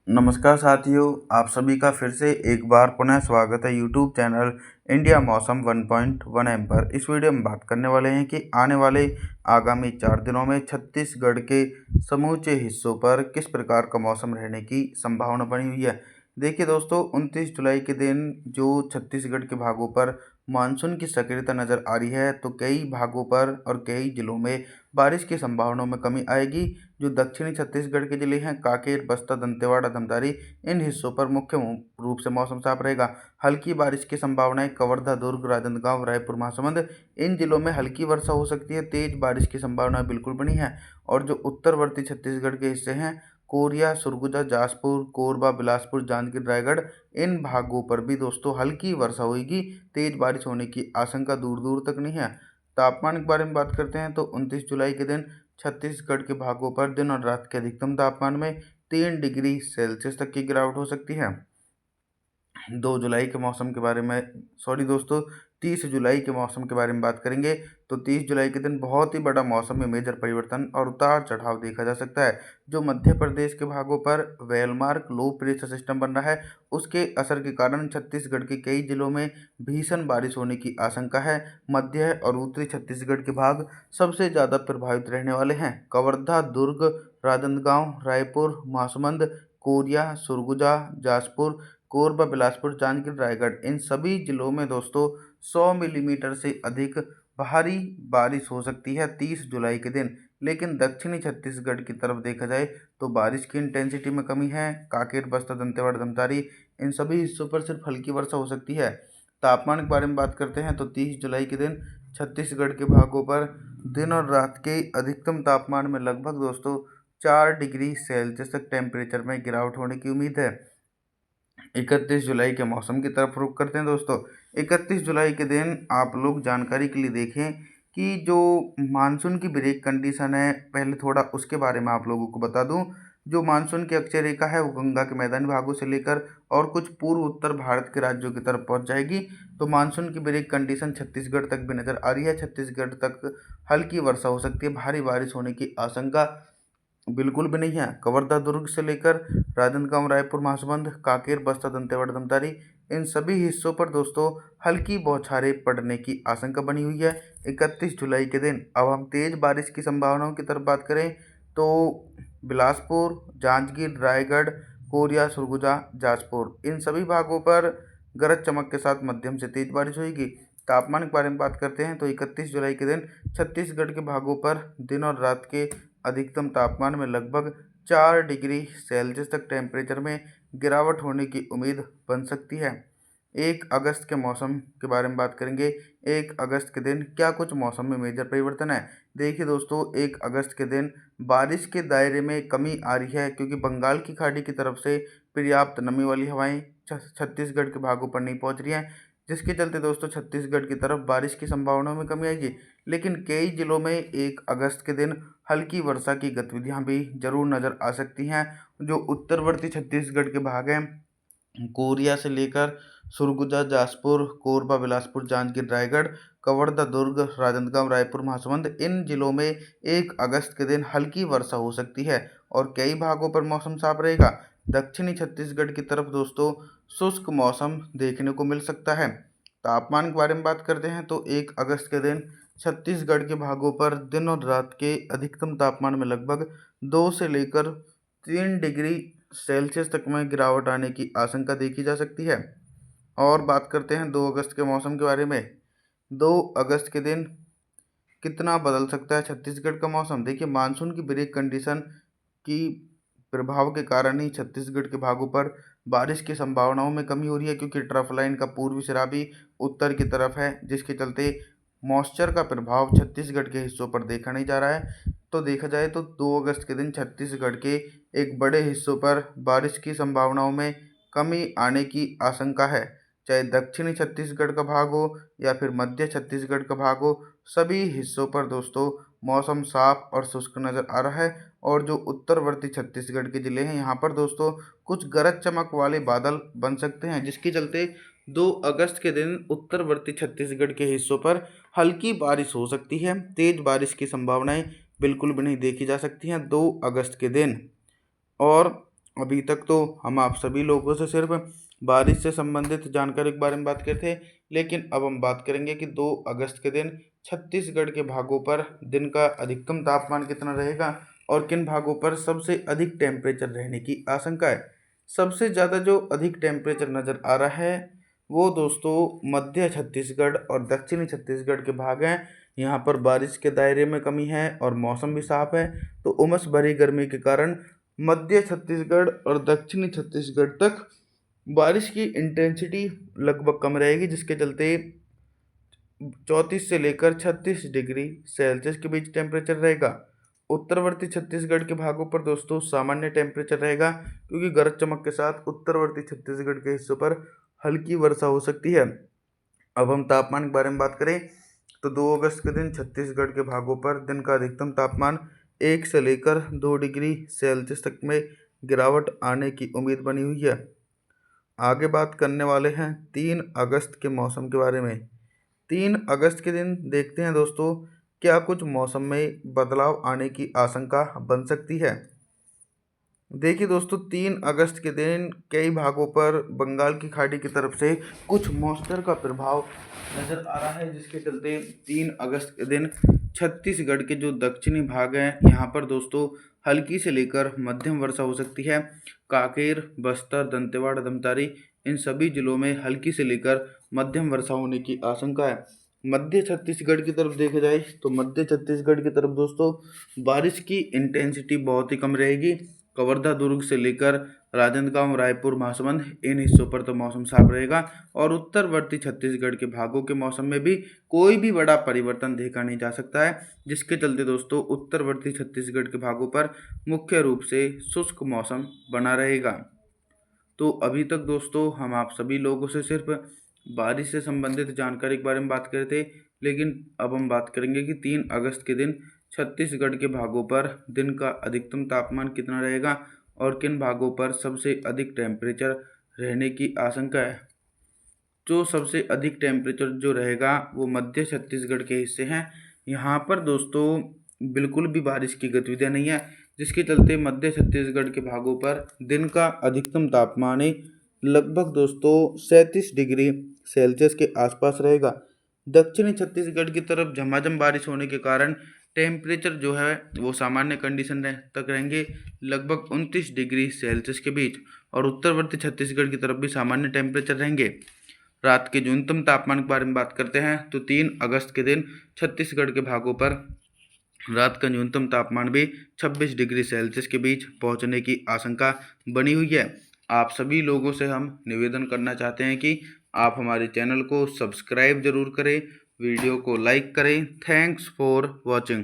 नमस्कार साथियों, आप सभी का फिर से एक बार पुनः स्वागत है यूट्यूब चैनल इंडिया मौसम 1.1 एम पर। इस वीडियो में बात करने वाले हैं कि आने वाले आगामी 4 दिनों में छत्तीसगढ़ के समूचे हिस्सों पर किस प्रकार का मौसम रहने की संभावना बनी हुई है। देखिए दोस्तों, 29 जुलाई के दिन जो छत्तीसगढ़ के भागों पर मानसून की सक्रियता नज़र आ रही है, तो कई भागों पर और कई जिलों में बारिश की संभावनाओं में कमी आएगी। जो दक्षिणी छत्तीसगढ़ के जिले हैं कांकेर, बस्तर, दंतेवाड़ा, धमतारी, इन हिस्सों पर मुख्य रूप से मौसम साफ रहेगा। हल्की बारिश की संभावनाएं कवर्धा, दुर्ग, राजनांदगांव, रायपुर, महासमुंद, इन जिलों में हल्की वर्षा हो सकती है। तेज बारिश की संभावना बिल्कुल बनी है। और जो उत्तरवर्ती छत्तीसगढ़ के हिस्से हैं कोरिया, सरगुजा, जाजपुर, कोरबा, बिलासपुर, जांजगीर, रायगढ़, इन भागों पर भी दोस्तों हल्की वर्षा होगी। तेज बारिश होने की आशंका दूर दूर तक नहीं है। तापमान के बारे में बात करते हैं तो 29 जुलाई के दिन छत्तीसगढ़ के भागों पर दिन और रात के अधिकतम तापमान में 3 डिग्री सेल्सियस तक की गिरावट हो सकती है। 2 जुलाई के मौसम के बारे में सॉरी दोस्तों 30 जुलाई के मौसम के बारे में बात करेंगे तो 30 जुलाई के दिन बहुत ही बड़ा मौसम में मेजर परिवर्तन और उतार चढ़ाव देखा जा सकता है। जो मध्य प्रदेश के भागों पर वेलमार्क लो प्रेशर सिस्टम बन रहा है, उसके असर के कारण छत्तीसगढ़ के कई जिलों में भीषण बारिश होने की आशंका है। मध्य और उत्तरी छत्तीसगढ़ के भाग सबसे ज़्यादा प्रभावित रहने वाले हैं। कवर्धा, दुर्ग, राजनांदगांव, रायपुर, महासमुंद, कोरिया, सरगुजा, जाजपुर, कोरबा, बिलासपुर, जांजगीर, रायगढ़, इन सभी जिलों में दोस्तों 100 मिलीमीटर से अधिक भारी बारिश हो सकती है 30 जुलाई के दिन। लेकिन दक्षिणी छत्तीसगढ़ की तरफ देखा जाए तो बारिश की इंटेंसिटी में कमी है। कांकेर, बस्तर, दंतेवाड़ा, धमतारी, इन सभी हिस्सों पर सिर्फ हल्की वर्षा हो सकती है। तापमान के बारे में बात करते हैं तो 30 जुलाई के दिन छत्तीसगढ़ के भागों पर दिन और रात के अधिकतम तापमान में लगभग दोस्तों 4 डिग्री सेल्सियस तक टेम्परेचर में गिरावट होने की उम्मीद है। 31 जुलाई के मौसम की तरफ रुख करते हैं दोस्तों। 31 जुलाई के दिन आप लोग जानकारी के लिए देखें कि जो मानसून की ब्रेक कंडीशन है, पहले थोड़ा उसके बारे में आप लोगों को बता दूं। जो मानसून की अक्षय रेखा है वो गंगा के मैदानी भागों से लेकर और कुछ पूर्व उत्तर भारत के राज्यों की तरफ पहुंच जाएगी। तो मानसून की ब्रेक कंडीशन छत्तीसगढ़ तक भी नज़र आ रही है। छत्तीसगढ़ तक हल्की वर्षा हो सकती है, भारी बारिश होने की आशंका बिल्कुल भी नहीं है। कवर्धा, दुर्ग से लेकर राजनांदगांव, रायपुर, महासमुंद, कांकेर, बस्तर, दंतेवाड़ा, धमतारी, इन सभी हिस्सों पर दोस्तों हल्की बौछारें पड़ने की आशंका बनी हुई है 31 जुलाई के दिन। अब हम तेज बारिश की संभावनाओं की तरफ बात करें तो बिलासपुर, जांजगीर, रायगढ़, कोरिया, सरगुजा, जाजपुर, इन सभी भागों पर गरज चमक के साथ मध्यम से तेज बारिश होगी। तापमान के बारे में बात करते हैं तो 31 जुलाई के दिन छत्तीसगढ़ के भागों पर दिन और रात के अधिकतम तापमान में लगभग 4 डिग्री सेल्सियस तक टेम्परेचर में गिरावट होने की उम्मीद बन सकती है। 1 अगस्त के मौसम के बारे में बात करेंगे। 1 अगस्त के दिन क्या कुछ मौसम में मेजर परिवर्तन है। देखिए दोस्तों, 1 अगस्त के दिन बारिश के दायरे में कमी आ रही है क्योंकि बंगाल की खाड़ी की तरफ से पर्याप्त नमी वाली हवाएं छत्तीसगढ़ के भागों पर नहीं पहुंच रही हैं, जिसके चलते दोस्तों छत्तीसगढ़ की तरफ बारिश की संभावनाओं में कमी आएगी। लेकिन कई जिलों में 1 अगस्त के दिन हल्की वर्षा की गतिविधियां भी जरूर नज़र आ सकती हैं। जो उत्तरवर्ती छत्तीसगढ़ के भाग हैं कोरिया से लेकर सरगुजा, जाजपुर, कोरबा, बिलासपुर, जांजगीर, रायगढ़, कवर्धा, दुर्ग, राजनांदगांव, रायपुर, महासमुंद, इन जिलों में 1 अगस्त के दिन हल्की वर्षा हो सकती है और कई भागों पर मौसम साफ रहेगा। दक्षिणी छत्तीसगढ़ की तरफ दोस्तों शुष्क मौसम देखने को मिल सकता है। तापमान के बारे में बात करते हैं तो 1 अगस्त के दिन छत्तीसगढ़ के भागों पर दिन और रात के अधिकतम तापमान में लगभग 2 से लेकर 3 डिग्री सेल्सियस तक में गिरावट आने की आशंका देखी जा सकती है। और बात करते हैं 2 अगस्त के मौसम के बारे में। 2 अगस्त के दिन कितना बदल सकता है छत्तीसगढ़ का मौसम। देखिए, मानसून की ब्रेक कंडीशन की प्रभाव के कारण ही छत्तीसगढ़ के भागों पर बारिश की संभावनाओं में कमी हो रही है क्योंकि ट्रफ लाइन का पूर्वी सिरा भी उत्तर की तरफ है, जिसके चलते मॉइस्चर का प्रभाव छत्तीसगढ़ के हिस्सों पर देखा नहीं जा रहा है। तो देखा जाए तो 2 अगस्त के दिन छत्तीसगढ़ के एक बड़े हिस्सों पर बारिश की संभावनाओं में कमी आने की आशंका है। चाहे दक्षिणी छत्तीसगढ़ का भाग हो या फिर मध्य छत्तीसगढ़ का भाग हो, सभी हिस्सों पर दोस्तों मौसम साफ और शुष्क नज़र आ रहा है। और जो उत्तरवर्ती छत्तीसगढ़ के ज़िले हैं यहाँ पर दोस्तों कुछ गरज चमक वाले बादल बन सकते हैं, जिसके चलते 2 अगस्त के दिन उत्तरवर्ती छत्तीसगढ़ के हिस्सों पर हल्की बारिश हो सकती है। तेज बारिश की संभावनाएं बिल्कुल भी नहीं देखी जा सकती हैं 2 अगस्त के दिन। और अभी तक तो हम आप सभी लोगों से सिर्फ बारिश से संबंधित जानकारी के बारे में बात करते थे, लेकिन अब हम बात करेंगे कि 2 अगस्त के दिन छत्तीसगढ़ के भागों पर दिन का अधिकतम तापमान कितना रहेगा और किन भागों पर सबसे अधिक टेम्परेचर रहने की आशंका है। सबसे ज़्यादा जो अधिक टेम्परेचर नज़र आ रहा है वो दोस्तों मध्य छत्तीसगढ़ और दक्षिणी छत्तीसगढ़ के भाग हैं। यहाँ पर बारिश के दायरे में कमी है और मौसम भी साफ है, तो उमस भरी गर्मी के कारण मध्य छत्तीसगढ़ और दक्षिणी छत्तीसगढ़ तक बारिश की इंटेंसिटी लगभग कम रहेगी, जिसके चलते 34 से लेकर 36 डिग्री सेल्सियस के बीच टेम्परेचर रहेगा। उत्तरवर्ती छत्तीसगढ़ के भागों पर दोस्तों सामान्य टेम्परेचर रहेगा, क्योंकि गरज चमक के साथ उत्तरवर्ती छत्तीसगढ़ के हिस्सों पर हल्की वर्षा हो सकती है। अब हम तापमान के बारे में बात करें तो 2 अगस्त के दिन छत्तीसगढ़ के भागों पर दिन का अधिकतम तापमान 1 से लेकर 2 डिग्री सेल्सियस तक में गिरावट आने की उम्मीद बनी हुई है। आगे बात करने वाले हैं 3 अगस्त के मौसम के बारे में। 3 अगस्त के दिन देखते हैं दोस्तों क्या कुछ मौसम में बदलाव आने की आशंका बन सकती है। देखिए दोस्तों 3 अगस्त के दिन कई भागों पर बंगाल की खाड़ी की तरफ से कुछ मॉइस्चर का प्रभाव नज़र आ रहा है, जिसके चलते 3 अगस्त के दिन छत्तीसगढ़ के जो दक्षिणी भाग हैं यहाँ पर दोस्तों हल्की से लेकर मध्यम वर्षा हो सकती है। कांकेर, बस्तर, दंतेवाड़ा, धमतारी इन सभी जिलों में हल्की से लेकर मध्यम वर्षा होने की आशंका है। मध्य छत्तीसगढ़ की तरफ देखा जाए तो मध्य छत्तीसगढ़ की तरफ दोस्तों बारिश की इंटेंसिटी बहुत ही कम रहेगी। कवर्धा, दुर्ग से लेकर राजनांदगांव, रायपुर, महासमुंद इन हिस्सों पर तो मौसम साफ रहेगा और उत्तरवर्ती छत्तीसगढ़ के भागों के मौसम में भी कोई भी बड़ा परिवर्तन देखा नहीं जा सकता है, जिसके चलते दोस्तों उत्तरवर्ती छत्तीसगढ़ के भागों पर मुख्य रूप से शुष्क मौसम बना रहेगा। तो अभी तक दोस्तों हम आप सभी लोगों से सिर्फ बारिश से संबंधित जानकारी के बारे में बात कर रहे थे, लेकिन अब हम बात करेंगे कि 3 अगस्त के दिन छत्तीसगढ़ के भागों पर दिन का अधिकतम तापमान कितना रहेगा और किन भागों पर सबसे अधिक टेम्परेचर रहने की आशंका है। जो सबसे अधिक टेम्परेचर जो रहेगा वो मध्य छत्तीसगढ़ के हिस्से हैं। यहाँ पर दोस्तों बिल्कुल भी बारिश की गतिविधियाँ नहीं है, जिसके चलते मध्य छत्तीसगढ़ के भागों पर दिन का अधिकतम तापमान ही लगभग दोस्तों 37 डिग्री सेल्सियस के आसपास रहेगा। दक्षिणी छत्तीसगढ़ की तरफ झमाझम बारिश होने के कारण टेम्परेचर जो है वो सामान्य कंडीशन तक रहेंगे, लगभग 29 डिग्री सेल्सियस के बीच, और उत्तरवर्ती छत्तीसगढ़ की तरफ भी सामान्य टेम्परेचर रहेंगे। रात के न्यूनतम तापमान के बारे में बात करते हैं तो 3 अगस्त के दिन छत्तीसगढ़ के भागों पर रात का न्यूनतम तापमान भी 26 डिग्री सेल्सियस के बीच पहुंचने की आशंका बनी हुई है। आप सभी लोगों से हम निवेदन करना चाहते हैं कि आप हमारे चैनल को सब्सक्राइब जरूर करें, वीडियो को लाइक करें। Thanks for watching.